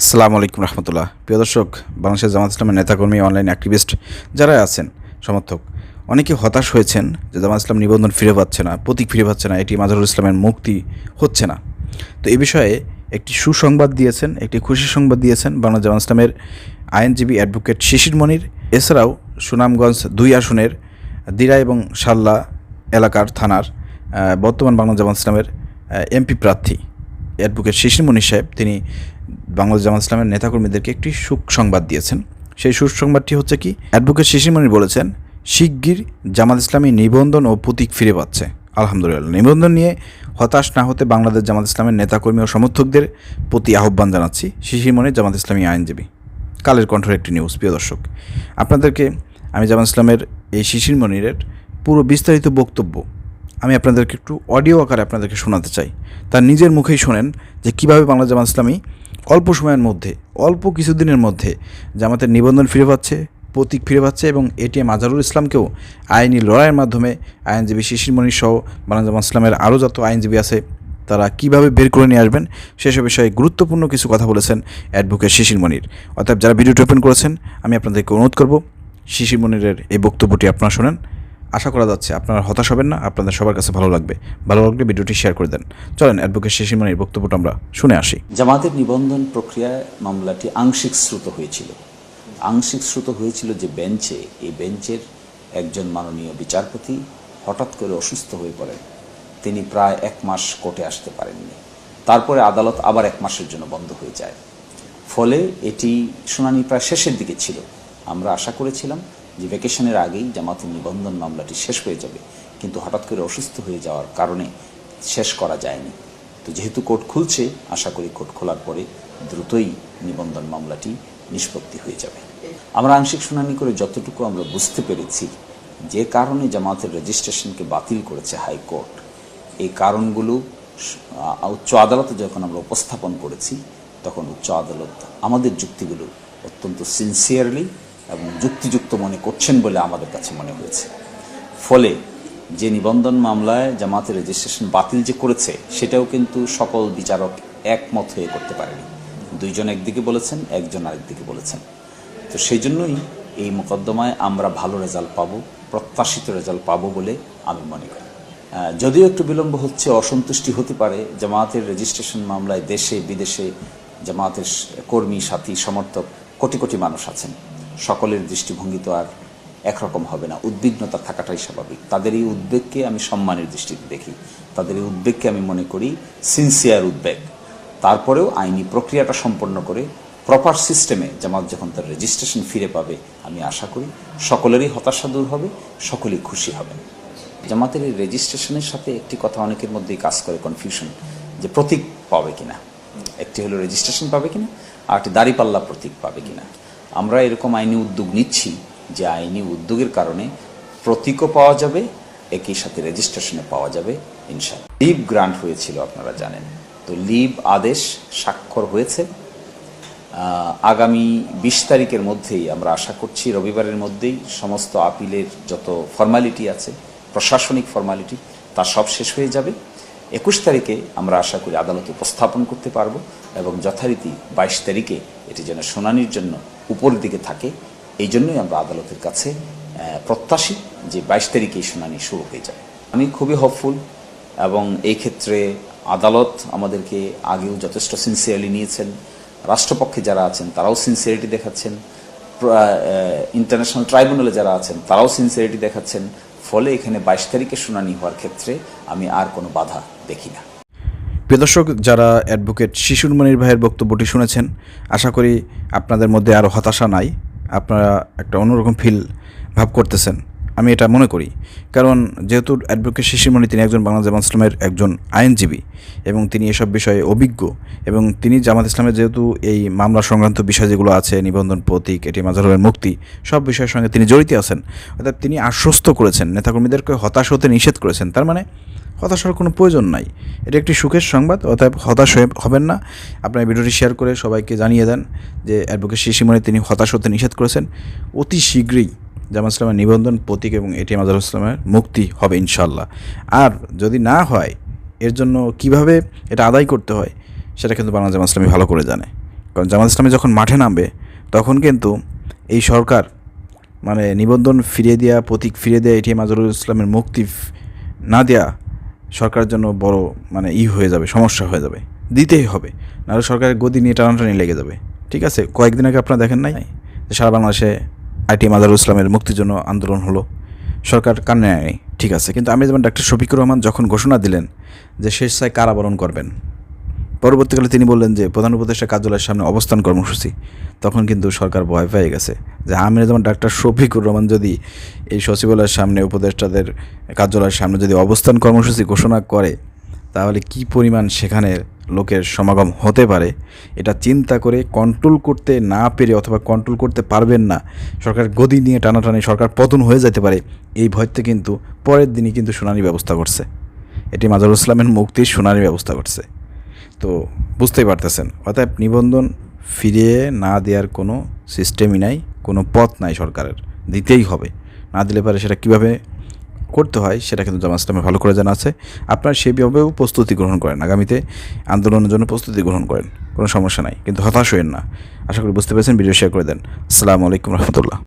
আসসালামু আলাইকুম রহমতুল্লাহ। প্রিয় দর্শক, বাংলাদেশের জামাত ইসলামের নেতাকর্মী, অনলাইন অ্যাক্টিভিস্ট যারা আছেন, সমর্থক, অনেকে হতাশ হয়েছেন যে জামাত ইসলাম নিবন্ধন ফিরে পাচ্ছে না, প্রতীক ফিরে পাচ্ছে না, এটি মাজহারুল ইসলামের মুক্তি হচ্ছে না। তো এই বিষয়ে একটি সুসংবাদ দিয়েছেন, একটি খুশি সংবাদ দিয়েছেন বাংলাদেশ জামাত ইসলামের আইনজীবী অ্যাডভোকেট শিশির মনির। এছাড়াও সুনামগঞ্জ 2 আসনের দিরা এবং শাল্লা এলাকার থানার বর্তমান বাংলাদেশ জামাত ইসলামের এমপি প্রার্থী অ্যাডভোকেট শিশির মনির সাহেব, তিনি বাংলাদেশ জামাত ইসলামের নেতাকর্মীদেরকে একটি সুসংবাদ দিয়েছেন। সেই সুসংবাদটি হচ্ছে কি, অ্যাডভোকেট শিশির মনির বলেছেন, শিগগির জামাত ইসলামী নিবন্ধন ও প্রতীক ফিরে পাচ্ছে। আলহামদুলিল্লাহ। নিবন্ধন নিয়ে হতাশ না হতে বাংলাদেশ জামাত ইসলামের নেতাকর্মী ও সমর্থকদের প্রতি আহ্বান জানাচ্ছি। শিশির মনির, জামাত ইসলামী আইনজীবী। কালের কণ্ঠের একটি নিউজ। প্রিয় দর্শক, আপনাদেরকে আমি জামাত ইসলামের এই শিশির মনিরের পুরো বিস্তারিত বক্তব্য আমি আপনাদেরকে একটু অডিও আকারে আপনাদেরকে শোনাতে চাই। তার নিজের মুখেই শোনেন যে কীভাবে বাংলাদেশ জামাত ইসলামী অল্প সময়ের মধ্যে, অল্প কিছুদিনের মধ্যে জামাতের নিবন্ধন ফিরে পাচ্ছে, প্রতীক ফিরে পাচ্ছে এবং এটিএম মাজহারুল ইসলামকেও আইনি লড়াইয়ের মাধ্যমে আইনজীবী শিশির মনির সহ বাংলাদেশ জামাত ইসলামের আরও যত আইনজীবী আছে তারা কীভাবে বের করে নিয়ে আসবেন সেসব বিষয়ে গুরুত্বপূর্ণ কিছু কথা বলেছেন অ্যাডভোকেট শিশির মনির। অতএব যারা ভিডিওটি ওপেন করেছেন, আমি আপনাদেরকে অনুরোধ করব শিশির মনিরের এই বক্তব্যটি আপনারা শোনেন। আশা করা যাচ্ছে আপনারা হতাশ হবেন না, আপনাদের সবার কাছে ভালো লাগবে। ভালো লাগলে ভিডিওটি শেয়ার করে দেন। চলেন অ্যাডভোকেট শিশির মনির বক্তব্যটা আমরা শুনে আসি। জামাতের নিবন্ধন প্রক্রিয়ায় মামলাটি আংশিক শ্রুত হয়েছিল। আংশিক শ্রুত হয়েছিল যে বেঞ্চে, এই বেঞ্চের একজন মাননীয় বিচারপতি হঠাৎ করে অসুস্থ হয়ে পড়েন। তিনি প্রায় 1 মাস কোর্টে আসতে পারেননি। তারপরে আদালত আবার 1 মাসের জন্য বন্ধ হয়ে যায়। ফলে এটি শুনানি প্রায় শেষের দিকে ছিল। আমরা আশা করেছিলাম যে ভ্যাকেশনের আগেই জামাতের নিবন্ধন মামলাটি শেষ হয়ে যাবে, কিন্তু হঠাৎ করে অসুস্থ হয়ে যাওয়ার কারণে শেষ করা যায়নি। তো যেহেতু কোর্ট খুলছে, আশা করি কোর্ট খোলার পরে দ্রুতই নিবন্ধন মামলাটি নিষ্পত্তি হয়ে যাবে। আমরা আংশিক শুনানি করে যতটুকু আমরা বুঝতে পেরেছি, যে কারণে জামাতের রেজিস্ট্রেশনকে বাতিল করেছে হাইকোর্ট, এই কারণগুলো উচ্চ আদালতে যখন আমরা উপস্থাপন করেছি, তখন উচ্চ আদালত আমাদের যুক্তিগুলো অত্যন্ত সিনসিয়ারলি এবং যুক্তিযুক্ত মনে করছেন বলে আমাদের কাছে মনে হয়েছে। ফলে যে নিবন্ধন মামলায় জামাতের রেজিস্ট্রেশন বাতিল যে করেছে, সেটাও কিন্তু সকল বিচারক একমত হয়ে করতে পারেনি। 2 জন একদিকে বলেছেন, 1 জন আরেকদিকে বলেছেন। তো সেই জন্যই এই মোকদ্দমায় আমরা ভালো রেজাল্ট পাবো, প্রত্যাশিত রেজাল্ট পাবো বলে আমি মনে করি। যদিও একটু বিলম্ব হচ্ছে, অসন্তুষ্টি হতে পারে। জামাতের রেজিস্ট্রেশন মামলায় দেশে বিদেশে জামাতের কর্মী, সাথী, সমর্থক কোটি কোটি মানুষ আছেন। সকলের দৃষ্টিভঙ্গি তো আর একরকম হবে না, উদ্বিগ্নতা থাকাটাই স্বাভাবিক। তাদের এই উদ্বেগকে আমি সম্মানের দৃষ্টিতে দেখি, তাদের এই উদ্বেগকে আমি মনে করি সিনসিয়ার উদ্বেগ। তারপরেও আইনি প্রক্রিয়াটা সম্পন্ন করে প্রপার সিস্টেমে জামাত যখন তার রেজিস্ট্রেশন ফিরে পাবে, আমি আশা করি সকলেরই হতাশা দূর হবে, সকলেই খুশি হবেন। জামাতের এই রেজিস্ট্রেশনের সাথে একটি কথা অনেকের মধ্যেই কাজ করে, কনফিউশন, যে প্রতীক পাবে কিনা। একটি হলো রেজিস্ট্রেশন পাবে কিনা, আর একটি দাঁড়িপাল্লা প্রতীক পাবে কিনা। আমরা এরকম আইনি উদ্যোগ নিচ্ছি যে আইনি উদ্যোগের কারণে প্রতীকও পাওয়া যাবে, একই সাথে রেজিস্ট্রেশনে পাওয়া যাবে ইনশাআল্লাহ। লিভ গ্রান্ট হয়েছিল, আপনারা জানেন। তো লিভ আদেশ স্বাক্ষর হয়েছে। আগামী 20 তারিখের মধ্যেই আমরা আশা করছি, রবিবারের মধ্যেই সমস্ত আপিলের যত ফর্মালিটি আছে, প্রশাসনিক ফর্মালিটি, তা সব শেষ হয়ে যাবে। 21 তারিখে আমরা আশা করি আদালতে উপস্থাপন করতে পারবো এবং যথারীতি 22 তারিখে এটি যেন শুনানির জন্য উপরের দিকে থাকে। এই জন্যই আমরা আদালতের কাছে প্রত্যাশী যে 22 তারিখেই শুনানি শুরু হয়ে যাবে। আমি খুবই হোপফুল এবং এই ক্ষেত্রে আদালত আমাদেরকে আগেও যথেষ্ট সিনসিয়ারলি নিয়েছেন। রাষ্ট্রপক্ষে যারা আছেন তারাও সিনসিয়ারিটি দেখাচ্ছেন, ইন্টারন্যাশনাল ট্রাইব্যুনালে যারা আছেন তারাও সিনসিয়ারিটি দেখাচ্ছেন। ফলে এখানে 22 তারিখে শুনানি হওয়ার ক্ষেত্রে আমি আর কোনো বাধা দেখি না। প্রিয় দর্শক, যারা অ্যাডভোকেট শিশির মনির ভাইয়ের বক্তব্যটি শুনেছেন, আশা করি আপনাদের মধ্যে আরও হতাশা নাই, আপনারা একটা অন্যরকম ভাব করতেছেন, আমি এটা মনে করি। কারণ যেহেতু অ্যাডভোকেট শিশির মনির তিনি একজন বাংলাদেশ জামাত ইসলামের একজন আইনজীবী এবং তিনি এসব বিষয়ে অভিজ্ঞ, এবং তিনি জামাত ইসলামের যেহেতু এই মামলা সংক্রান্ত বিষয় যেগুলো আছে, নিবন্ধন, প্রতীক, এটি মাজহারুলের মুক্তি, সব বিষয়ের সঙ্গে তিনি জড়িত আছেন। অর্থাৎ তিনি আশ্বস্ত করেছেন, নেতাকর্মীদেরকে হতাশ হতে নিষেধ করেছেন। তার মানে হতাশ হওয়ার কোনো প্রয়োজন নাই, এটা একটি সুখের সংবাদ। অতএব হতাশ হবেন না। আপনার ভিডিওটি শেয়ার করে সবাইকে জানিয়ে দেন যে অ্যাডভোকেট শিশির মনির তিনি হতাশ হতে নিষেধ করেছেন। অতি শীঘ্রই জামাত ইসলামের নিবন্ধন, প্রতীক এবং এটিএম মাজহারুল ইসলামের মুক্তি হবে ইনশাআল্লাহ। আর যদি না হয়, এর জন্য কিভাবে এটা আদায় করতে হয় সেটা কিন্তু বাংলাদেশ জামাত ইসলামী ভালো করে জানে। কারণ জামাত ইসলামী যখন মাঠে নামবে তখন কিন্তু এই সরকার মানে নিবন্ধন ফিরিয়ে দেওয়া, প্রতীক ফিরিয়ে দেওয়া, এটিএম আজহারুল ইসলামের মুক্তি না দেওয়া সরকারের জন্য বড় মানে হয়ে যাবে, সমস্যা হয়ে যাবে, দিতেই হবে, নাহলে সরকারের গদি নিয়ে টানাটানি লেগে যাবে। ঠিক আছে, কয়েকদিন আগে আপনারা দেখেন নাই যে সারা বাংলাদেশে এটিএম আজহারুল ইসলামের মুক্তির জন্য আন্দোলন হলো, সরকার কান্নে নেয়নি। ঠিক আছে, কিন্তু আমি যেমন ডাক্তার শফিকুর রহমান যখন ঘোষণা দিলেন যে স্বেচ্ছায় কারাবরণ করবেন, পরবর্তীকালে তিনি বললেন যে প্রধান উপদেষ্টা কার্যালয়ের সামনে অবস্থান কর্মসূচি, তখন কিন্তু সরকার ভয় পেয়ে গেছে যে আমি যেমন ডাক্তার শফিকুর রহমান যদি এই সচিবালয়ের সামনে, উপদেষ্টাদের কার্যালয়ের সামনে যদি অবস্থান কর্মসূচি ঘোষণা করে তাহলে কি পরিমাণ সেখানে লোকের সমাগম হতে পারে, এটা চিন্তা করে কন্ট্রোল করতে না পেরে অথবা কন্ট্রোল করতে পারবেন না, সরকার গদি নিয়ে টানাটানি সরকার পতন হয়ে যেতে পারে, এই ভয়তে কিন্তু পরের দিনই কিন্তু শুনানির ব্যবস্থা করছে, এটি আজহারুল ইসলামের মুক্তির শুনানির ব্যবস্থা করছে। তো বুঝতেই পারতেছেন, অতএব নিবন্ধন ফিরিয়ে না দেওয়ার কোনো সিস্টেমই নাই, কোনো পথ নাই সরকারের, দিতেই হবে। না দিলে পারে সেটা কীভাবে করতে হয় সেটা কিন্তু জামাত ইসলামে ভালো করে জানা আছে। আপনারা সেভাবেও প্রস্তুতি গ্রহণ করেন, আগামীতে আন্দোলনের জন্য প্রস্তুতি গ্রহণ করেন, কোনো সমস্যা নাই, কিন্তু হতাশ হইেন না। আশা করি বুঝতে পেরেছেন, ভিডিও শেয়ার করে দেন। আসসালামু আলাইকুম রহমতুল্লাহ।